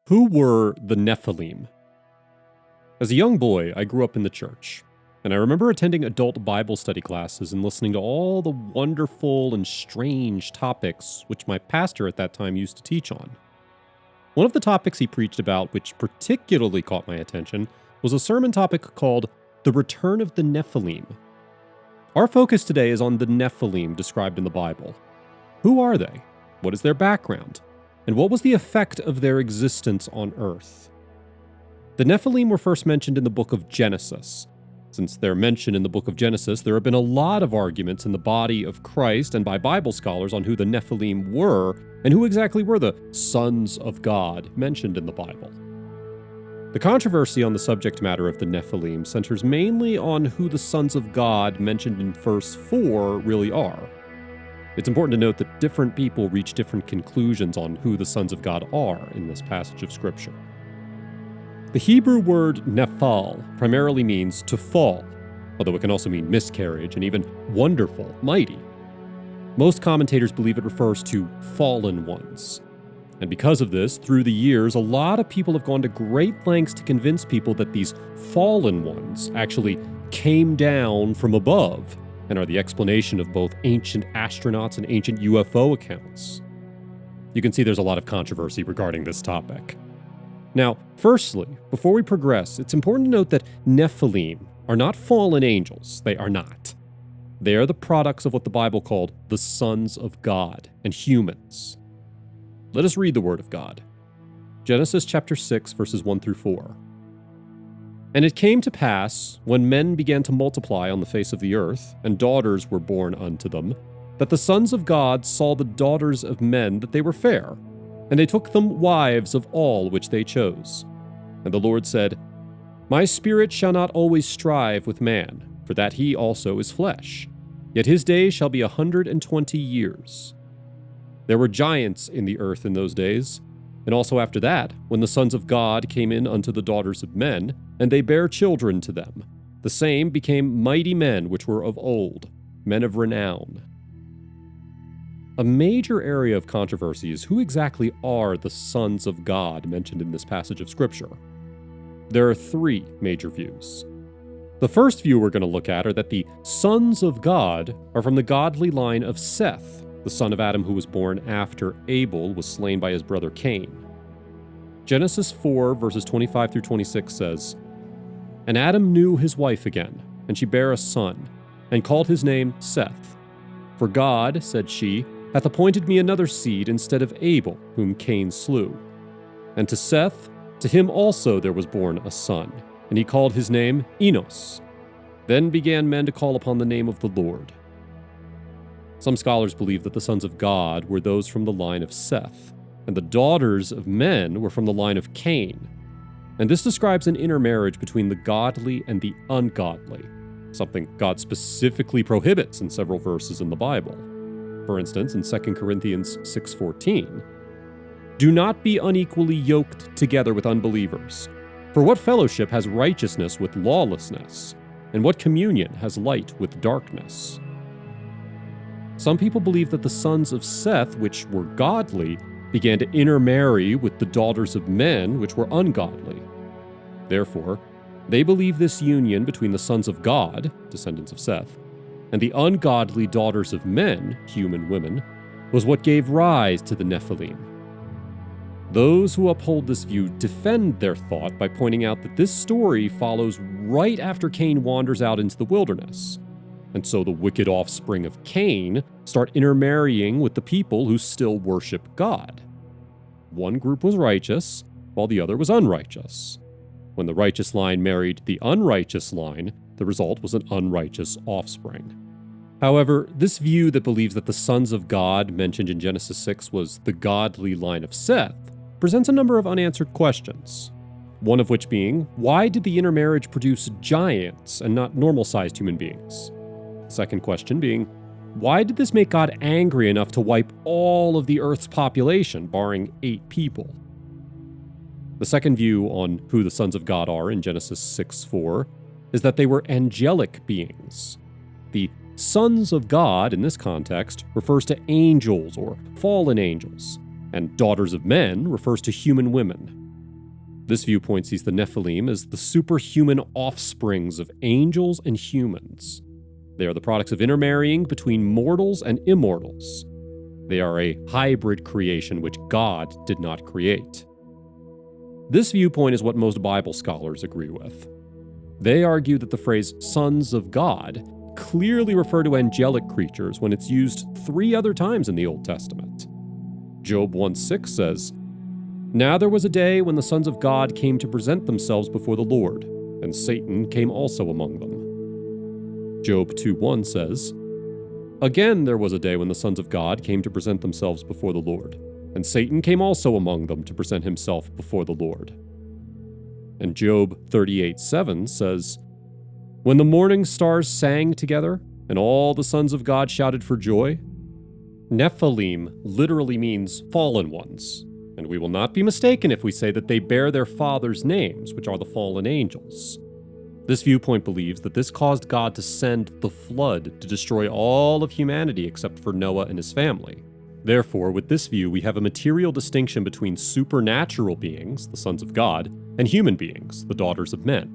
Who were the Nephilim? As a young boy, I grew up in the church, and I remember attending adult Bible study classes and listening to all the wonderful and strange topics which my pastor at that time used to teach on. One of the topics he preached about, which particularly caught my attention, was a sermon topic called The Return of the Nephilim. Our focus today is on the Nephilim described in the Bible. Who are they? What is their background? And what was the effect of their existence on Earth? The Nephilim were first mentioned in the book of Genesis. Since they're mentioned in the book of Genesis, there have been a lot of arguments in the body of Christ and by Bible scholars on who the Nephilim were and who exactly were the sons of God mentioned in the Bible. The controversy on the subject matter of the Nephilim centers mainly on who the sons of God mentioned in verse 4 really are. It's important to note that different people reach different conclusions on who the sons of God are in this passage of Scripture. The Hebrew word nephal primarily means to fall, although it can also mean miscarriage and even wonderful, mighty. Most commentators believe it refers to fallen ones. And because of this, through the years, a lot of people have gone to great lengths to convince people that these fallen ones actually came down from above and are the explanation of both ancient astronauts and ancient UFO accounts. You can see there's a lot of controversy regarding this topic. Now, firstly, before we progress, it's important to note that Nephilim are not fallen angels. They are not. They are the products of what the Bible called the sons of God and humans. Let us read the Word of God. Genesis chapter 6, verses 1 through 4. And it came to pass, when men began to multiply on the face of the earth, and daughters were born unto them, that the sons of God saw the daughters of men that they were fair, and they took them wives of all which they chose. And the Lord said, My spirit shall not always strive with man, for that he also is flesh. Yet his days shall be 120 years. There were giants in the earth in those days, and also after that, when the sons of God came in unto the daughters of men, and they bare children to them. The same became mighty men which were of old, men of renown. A major area of controversy is who exactly are the sons of God mentioned in this passage of Scripture. There are three major views. The first view we're going to look at are that the sons of God are from the godly line of Seth, the son of Adam who was born after Abel was slain by his brother Cain. Genesis 4, verses 25 through 26 says, And Adam knew his wife again, and she bare a son, and called his name Seth. For God, said she, hath appointed me another seed instead of Abel, whom Cain slew. And to Seth, to him also there was born a son, and he called his name Enos. Then began men to call upon the name of the Lord. Some scholars believe that the sons of God were those from the line of Seth, and the daughters of men were from the line of Cain. And this describes an intermarriage between the godly and the ungodly, something God specifically prohibits in several verses in the Bible. For instance, in 2 Corinthians 6:14, Do not be unequally yoked together with unbelievers. For what fellowship has righteousness with lawlessness? And what communion has light with darkness? Some people believe that the sons of Seth, which were godly, began to intermarry with the daughters of men, which were ungodly. Therefore, they believe this union between the sons of God, descendants of Seth, and the ungodly daughters of men, human women, was what gave rise to the Nephilim. Those who uphold this view defend their thought by pointing out that this story follows right after Cain wanders out into the wilderness. And so the wicked offspring of Cain start intermarrying with the people who still worship God. One group was righteous, while the other was unrighteous. When the righteous line married the unrighteous line, the result was an unrighteous offspring. However, this view that believes that the sons of God mentioned in Genesis 6 was the godly line of Seth presents a number of unanswered questions. One of which being, why did the intermarriage produce giants and not normal-sized human beings? Second question being, why did this make God angry enough to wipe all of the Earth's population, barring 8 people? The second view on who the sons of God are in Genesis 6:4 is that they were angelic beings. The sons of God in this context refers to angels or fallen angels, and daughters of men refers to human women. This viewpoint sees the Nephilim as the superhuman offsprings of angels and humans. They are the products of intermarrying between mortals and immortals. They are a hybrid creation which God did not create. This viewpoint is what most Bible scholars agree with. They argue that the phrase sons of God clearly refer to angelic creatures when it's used 3 other times in the Old Testament. Job 1:6 says, "Now there was a day when the sons of God came to present themselves before the Lord, and Satan came also among them." Job 2:1 says, "Again there was a day when the sons of God came to present themselves before the Lord, and Satan came also among them to present himself before the Lord." And Job 38:7 says, "When the morning stars sang together, and all the sons of God shouted for joy." Nephilim literally means fallen ones, and we will not be mistaken if we say that they bear their fathers' names, which are the fallen angels. This viewpoint believes that this caused God to send the flood to destroy all of humanity except for Noah and his family. Therefore, with this view, we have a material distinction between supernatural beings, the sons of God, and human beings, the daughters of men.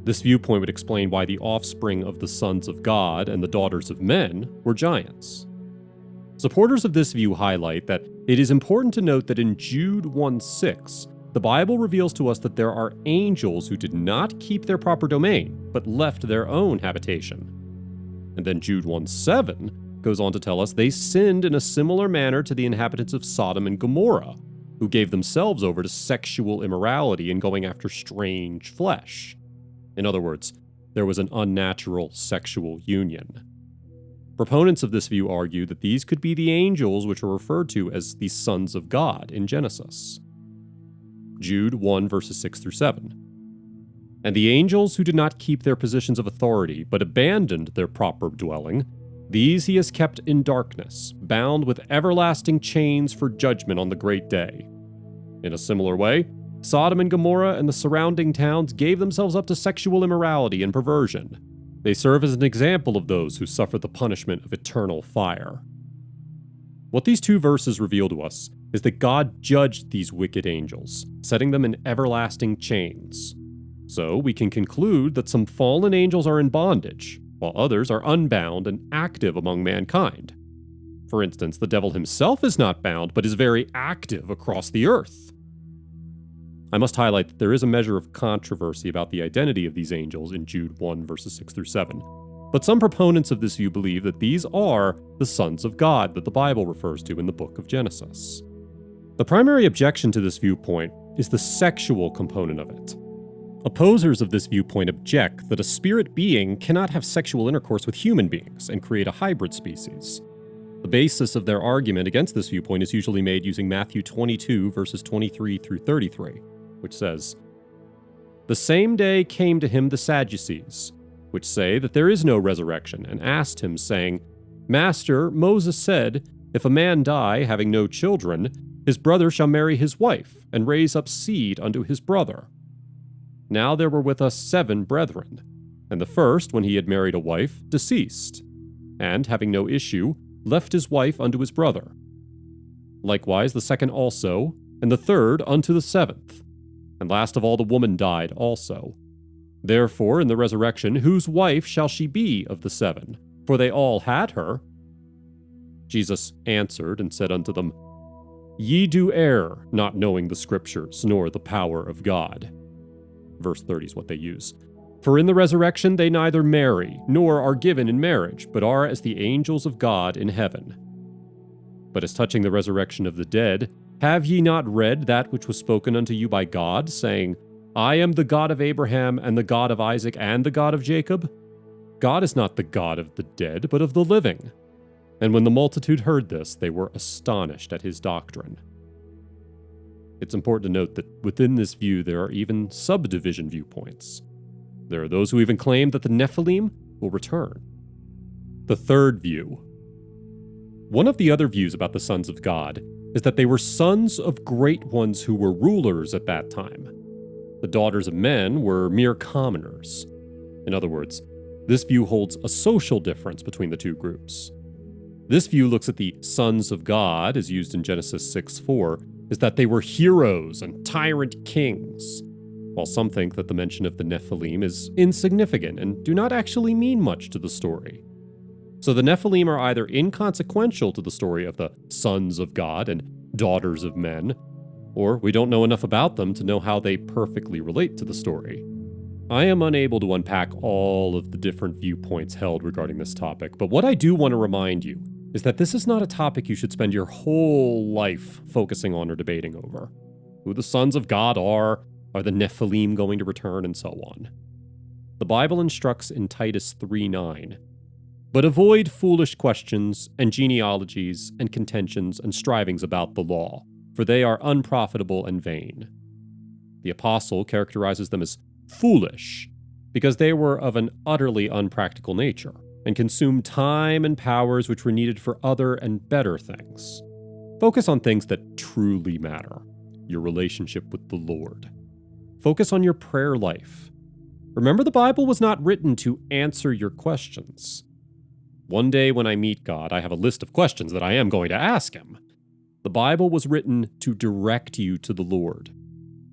This viewpoint would explain why the offspring of the sons of God and the daughters of men were giants. Supporters of this view highlight that it is important to note that in Jude 1:6, the Bible reveals to us that there are angels who did not keep their proper domain, but left their own habitation. And then Jude 1:7 goes on to tell us they sinned in a similar manner to the inhabitants of Sodom and Gomorrah, who gave themselves over to sexual immorality and going after strange flesh. In other words, there was an unnatural sexual union. Proponents of this view argue that these could be the angels which are referred to as the sons of God in Genesis. Jude 1 verses 6 through 7. "And the angels who did not keep their positions of authority, but abandoned their proper dwelling, these he has kept in darkness, bound with everlasting chains for judgment on the great day. In a similar way, Sodom and Gomorrah and the surrounding towns gave themselves up to sexual immorality and perversion. They serve as an example of those who suffer the punishment of eternal fire." What these 2 verses reveal to us is that God judged these wicked angels, setting them in everlasting chains. So we can conclude that some fallen angels are in bondage, while others are unbound and active among mankind. For instance, the devil himself is not bound, but is very active across the earth. I must highlight that there is a measure of controversy about the identity of these angels in Jude 1 verses 6 through 7. But some proponents of this view believe that these are the sons of God that the Bible refers to in the book of Genesis. The primary objection to this viewpoint is the sexual component of it. Opposers of this viewpoint object that a spirit being cannot have sexual intercourse with human beings and create a hybrid species. The basis of their argument against this viewpoint is usually made using Matthew 22 verses 23 through 33, which says, "The same day came to him the Sadducees, which say that there is no resurrection, and asked him, saying, Master, Moses said, if a man die, having no children, his brother shall marry his wife, and raise up seed unto his brother. Now there were with us 7 brethren, and the first, when he had married a wife, deceased, and, having no issue, left his wife unto his brother. Likewise the second also, and the third unto the 7th. And last of all the woman died also. Therefore in the resurrection whose wife shall she be of the 7? For they all had her. Jesus answered and said unto them, Ye do err, not knowing the Scriptures, nor the power of God." Verse 30 is what they use. "For in the resurrection they neither marry, nor are given in marriage, but are as the angels of God in heaven. But as touching the resurrection of the dead, have ye not read that which was spoken unto you by God, saying, I am the God of Abraham, and the God of Isaac, and the God of Jacob? God is not the God of the dead, but of the living. And when the multitude heard this, they were astonished at his doctrine." It's important to note that within this view there are even subdivision viewpoints. There are those who even claim that the Nephilim will return. The third view. One of the other views about the sons of God is that they were sons of great ones who were rulers at that time. The daughters of men were mere commoners. In other words, this view holds a social difference between the two groups. This view looks at the sons of God, as used in Genesis 6:4, is that they were heroes and tyrant kings, while some think that the mention of the Nephilim is insignificant and do not actually mean much to the story. So the Nephilim are either inconsequential to the story of the sons of God and daughters of men, or we don't know enough about them to know how they perfectly relate to the story. I am unable to unpack all of the different viewpoints held regarding this topic, but what I do want to remind you is that this is not a topic you should spend your whole life focusing on or debating over. Who the sons of God are the Nephilim going to return, and so on. The Bible instructs in Titus 3:9, "But avoid foolish questions and genealogies and contentions and strivings about the law, for they are unprofitable and vain." The apostle characterizes them as foolish because they were of an utterly unpractical nature and consumed time and powers which were needed for other and better things. Focus on things that truly matter, your relationship with the Lord. Focus on your prayer life. Remember, the Bible was not written to answer your questions. One day when I meet God, I have a list of questions that I am going to ask him. The Bible was written to direct you to the Lord.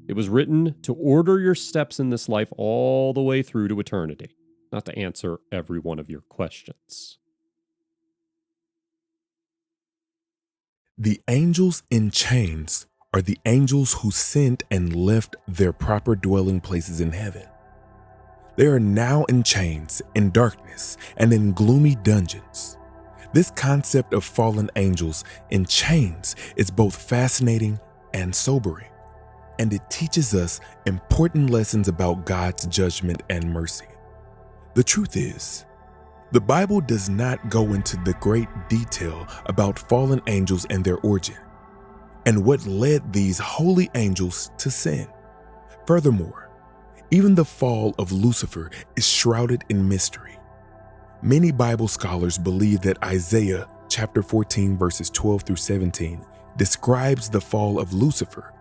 It was written to order your steps in this life all the way through to eternity, not to answer every one of your questions. The angels in chains are the angels who sinned and left their proper dwelling places in heaven. They are now in chains, in darkness, and in gloomy dungeons. This concept of fallen angels in chains is both fascinating and sobering, and it teaches us important lessons about God's judgment and mercy. The truth is, the Bible does not go into the great detail about fallen angels and their origin, and what led these holy angels to sin. Furthermore, even the fall of Lucifer is shrouded in mystery. Many Bible scholars believe that Isaiah chapter 14 verses 12 through 17 describes the fall of Lucifer,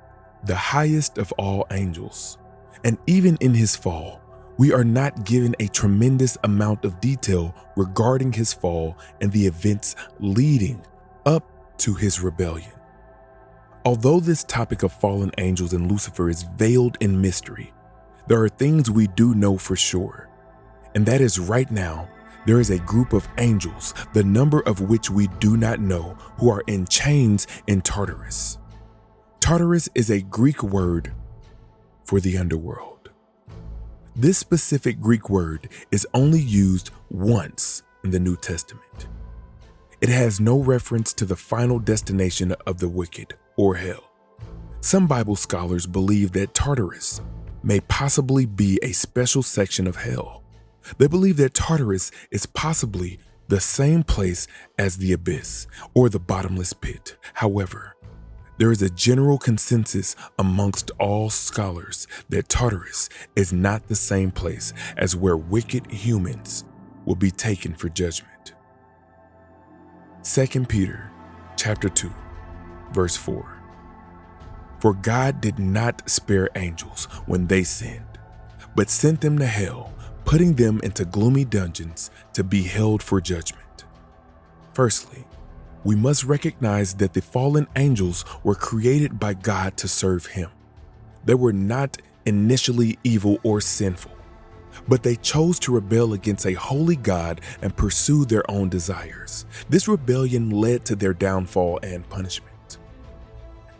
the highest of all angels. And even in his fall, we are not given a tremendous amount of detail regarding his fall and the events leading up to his rebellion. Although this topic of fallen angels and Lucifer is veiled in mystery, there are things we do know for sure. And that is right now, there is a group of angels, the number of which we do not know, who are in chains in Tartarus. Tartarus is a Greek word for the underworld. This specific Greek word is only used once in the New Testament. It has no reference to the final destination of the wicked, or hell. Some Bible scholars believe that Tartarus may possibly be a special section of hell. They believe that Tartarus is possibly the same place as the abyss or the bottomless pit. However, there is a general consensus amongst all scholars that Tartarus is not the same place as where wicked humans will be taken for judgment. 2 Peter chapter 2, verse 4. For God did not spare angels when they sinned, but sent them to hell, putting them into gloomy dungeons to be held for judgment. Firstly, we must recognize that the fallen angels were created by God to serve him. They were not initially evil or sinful, but they chose to rebel against a holy God and pursue their own desires. This rebellion led to their downfall and punishment,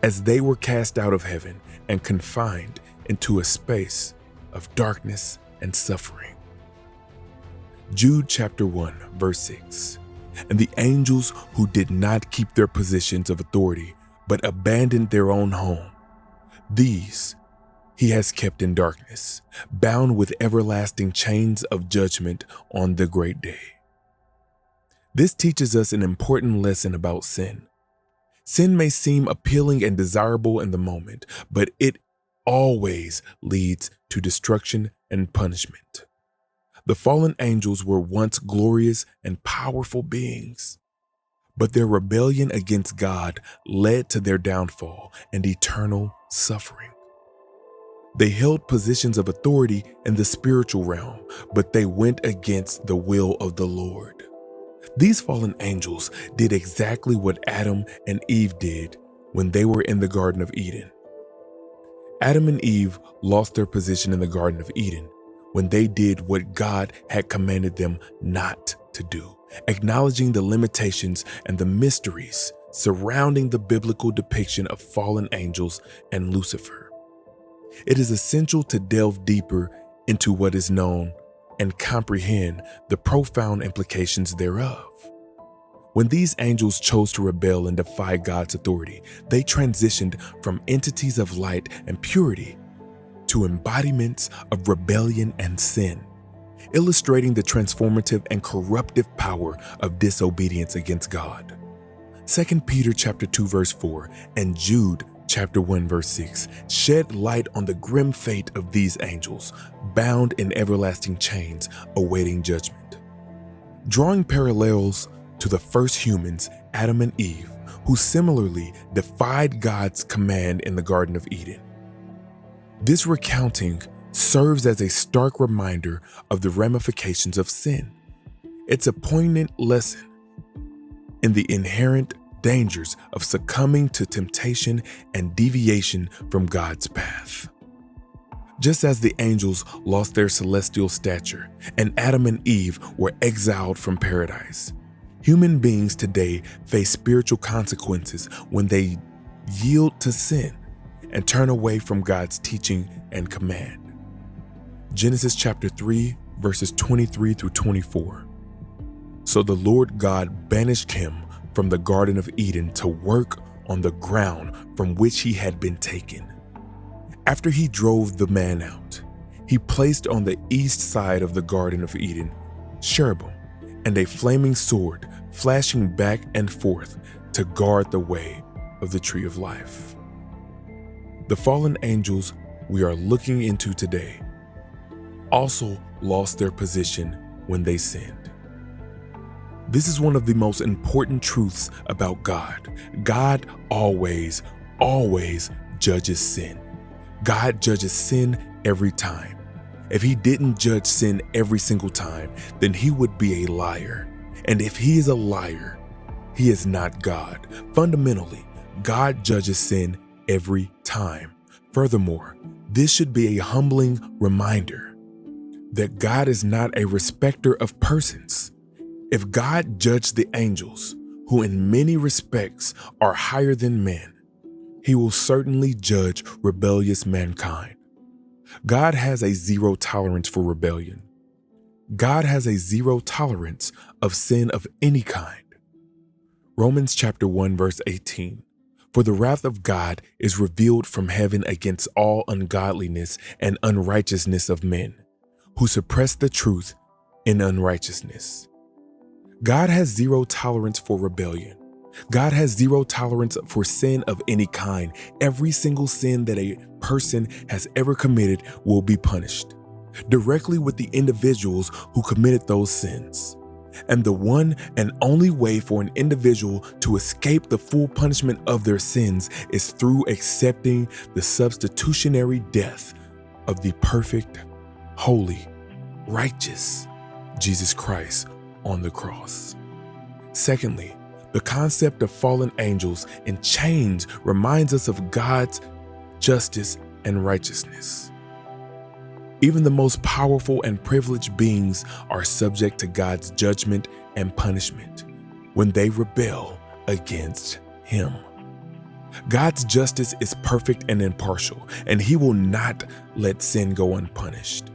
as they were cast out of heaven and confined into a space of darkness and suffering. Jude chapter 1, verse 6. And the angels who did not keep their positions of authority, but abandoned their own home, these he has kept in darkness, bound with everlasting chains of judgment on the great day. This teaches us an important lesson about sin. Sin may seem appealing and desirable in the moment, but it always leads to destruction and punishment. The fallen angels were once glorious and powerful beings, but their rebellion against God led to their downfall and eternal suffering. They held positions of authority in the spiritual realm, but they went against the will of the Lord. These fallen angels did exactly what Adam and Eve did when they were in the Garden of Eden. Adam and Eve lost their position in the Garden of Eden when they did what God had commanded them not to do, acknowledging the limitations and the mysteries surrounding the biblical depiction of fallen angels and Lucifer. It is essential to delve deeper into what is known and comprehend the profound implications thereof. When these angels chose to rebel and defy God's authority, they transitioned from entities of light and purity to embodiments of rebellion and sin, illustrating the transformative and corruptive power of disobedience against God. 2 Peter chapter 2 verse 4 and Jude chapter 1 verse 6 shed light on the grim fate of these angels, bound in everlasting chains awaiting judgment. Drawing parallels to the first humans, Adam and Eve, who similarly defied God's command in the Garden of Eden. This recounting serves as a stark reminder of the ramifications of sin. It's a poignant lesson in the inherent dangers of succumbing to temptation and deviation from God's path. Just as the angels lost their celestial stature and Adam and Eve were exiled from paradise, human beings today face spiritual consequences when they yield to sin and turn away from God's teaching and command. Genesis chapter 3, verses 23 through 24. So the Lord God banished him from the Garden of Eden to work on the ground from which he had been taken. After he drove the man out, he placed on the east side of the Garden of Eden cherubim and a flaming sword flashing back and forth to guard the way of the tree of life. The fallen angels we are looking into today also lost their position when they sinned. This is one of the most important truths about God. God always judges sin. God judges sin every time. If he didn't judge sin every single time, then he would be a liar. And if he is a liar, he is not God. Fundamentally, God judges sin every time. Furthermore, this should be a humbling reminder that God is not a respecter of persons. If God judged the angels, who in many respects are higher than men, he will certainly judge rebellious mankind. God has a zero tolerance for rebellion. God has a zero tolerance of sin of any kind. Romans chapter 1 verse 18. For the wrath of God is revealed from heaven against all ungodliness and unrighteousness of men, who suppress the truth in unrighteousness. God has zero tolerance for rebellion. God has zero tolerance for sin of any kind. Every single sin that a person has ever committed will be punished directly with the individuals who committed those sins. And the one and only way for an individual to escape the full punishment of their sins is through accepting the substitutionary death of the perfect, holy, righteous Jesus Christ on the cross. Secondly, the concept of fallen angels in chains reminds us of God's justice and righteousness. Even the most powerful and privileged beings are subject to God's judgment and punishment when they rebel against him. God's justice is perfect and impartial, and he will not let sin go unpunished.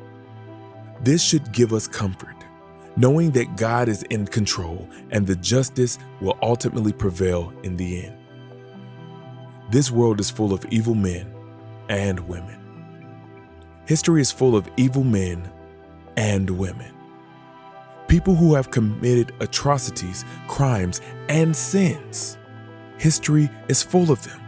This should give us comfort, knowing that God is in control and the justice will ultimately prevail in the end. This world is full of evil men and women. History is full of evil men and women. People who have committed atrocities, crimes, and sins. History is full of them.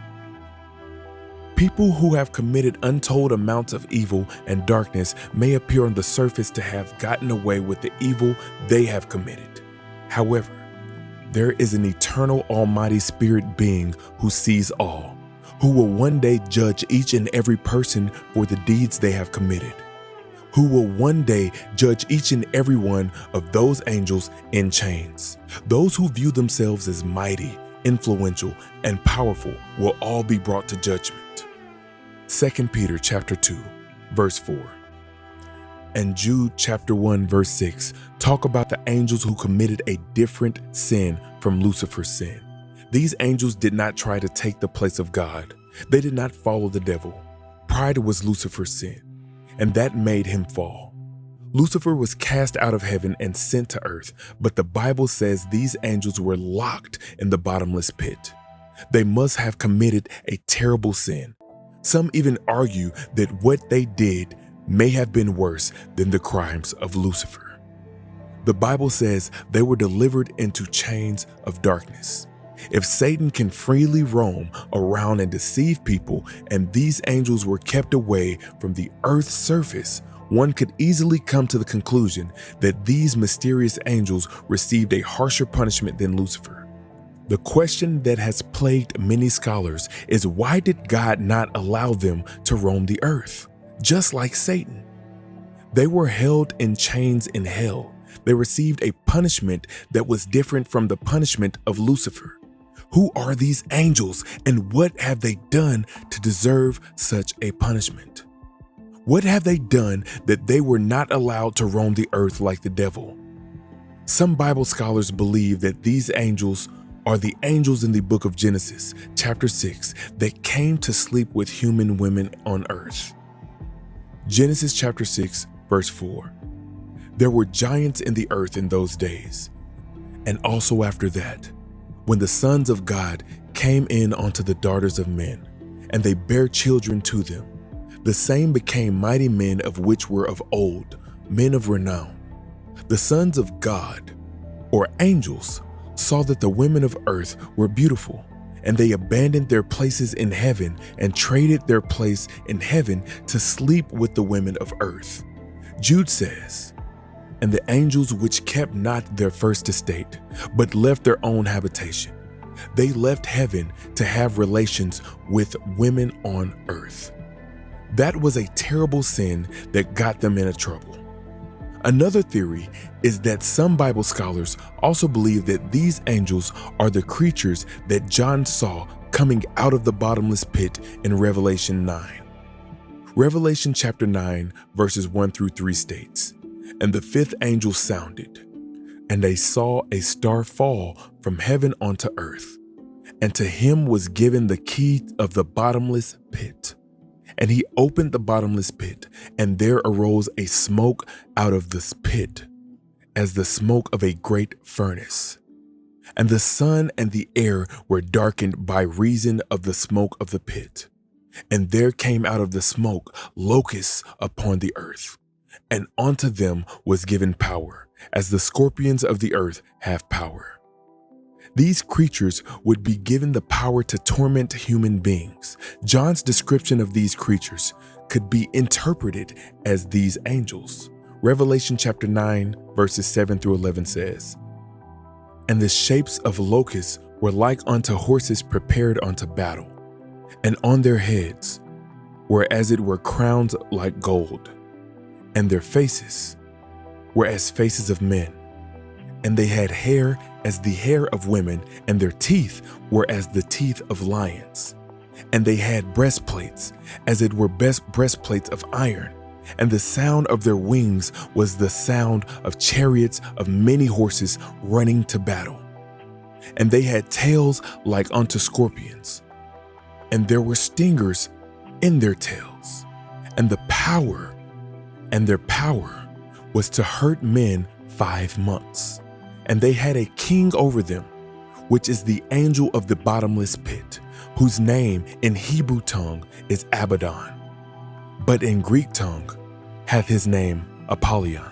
People who have committed untold amounts of evil and darkness may appear on the surface to have gotten away with the evil they have committed. However, there is an eternal Almighty Spirit being who sees all, who will one day judge each and every person for the deeds they have committed, who will one day judge each and every one of those angels in chains, those who view themselves as mighty influential, and powerful will all be brought to judgment. 2 Peter chapter 2, verse 4. And Jude chapter 1, verse 6 talk about the angels who committed a different sin from Lucifer's sin. These angels did not try to take the place of God. They did not follow the devil. Pride was Lucifer's sin, and that made him fall. Lucifer was cast out of heaven and sent to earth, but the Bible says these angels were locked in the bottomless pit. They must have committed a terrible sin. Some even argue that what they did may have been worse than the crimes of Lucifer. The Bible says they were delivered into chains of darkness. If Satan can freely roam around and deceive people, and these angels were kept away from the earth's surface, one could easily come to the conclusion that these mysterious angels received a harsher punishment than Lucifer. The question that has plagued many scholars is, why did God not allow them to roam the earth, just like Satan? They were held in chains in hell. They received a punishment that was different from the punishment of Lucifer. Who are these angels, and what have they done to deserve such a punishment? What have they done that they were not allowed to roam the earth like the devil? Some Bible scholars believe that these angels are the angels in the book of Genesis, chapter 6, that came to sleep with human women on earth. Genesis chapter 6, verse 4. There were giants in the earth in those days, and also after that, when the sons of God came in unto the daughters of men, and they bare children to them, the same became mighty men, of which were of old, men of renown. The sons of God, or angels, saw that the women of earth were beautiful, and they abandoned their places in heaven and traded their place in heaven to sleep with the women of earth. Jude says, and the angels which kept not their first estate, but left their own habitation, they left heaven to have relations with women on earth. That was a terrible sin that got them into trouble. Another theory is that some Bible scholars also believe that these angels are the creatures that John saw coming out of the bottomless pit in Revelation 9. Revelation chapter 9, verses 1 through 3 states, and the fifth angel sounded, and they saw a star fall from heaven onto earth, and to him was given the key of the bottomless pit. And he opened the bottomless pit, and there arose a smoke out of this pit, as the smoke of a great furnace. And the sun and the air were darkened by reason of the smoke of the pit. And there came out of the smoke locusts upon the earth, and unto them was given power, as the scorpions of the earth have power. These creatures would be given the power to torment human beings. John's description of these creatures could be interpreted as these angels. Revelation chapter 9, verses 7 through 11 says, and the shapes of locusts were like unto horses prepared unto battle, and on their heads were as it were crowns like gold, and their faces were as faces of men, and they had hair as the hair of women, and their teeth were as the teeth of lions. And they had breastplates, as it were breastplates of iron, and the sound of their wings was the sound of chariots of many horses running to battle. And they had tails like unto scorpions, and there were stingers in their tails, and their power was to hurt men 5 months. And they had a king over them, which is the angel of the bottomless pit, whose name in Hebrew tongue is Abaddon, but in Greek tongue hath his name Apollyon.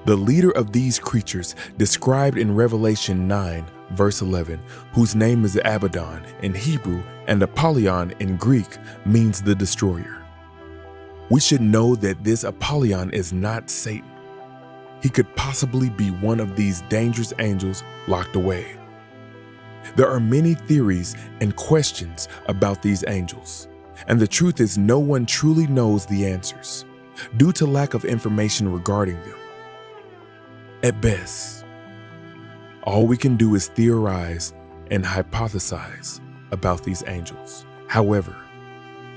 The leader of these creatures described in Revelation 9, verse 11, whose name is Abaddon in Hebrew and Apollyon in Greek, means the destroyer. We should know that this Apollyon is not Satan. He could possibly be one of these dangerous angels locked away. There are many theories and questions about these angels, and the truth is no one truly knows the answers due to lack of information regarding them. At best, all we can do is theorize and hypothesize about these angels. However,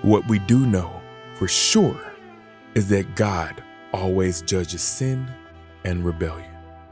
what we do know for sure is that God always judges sin and rebellion.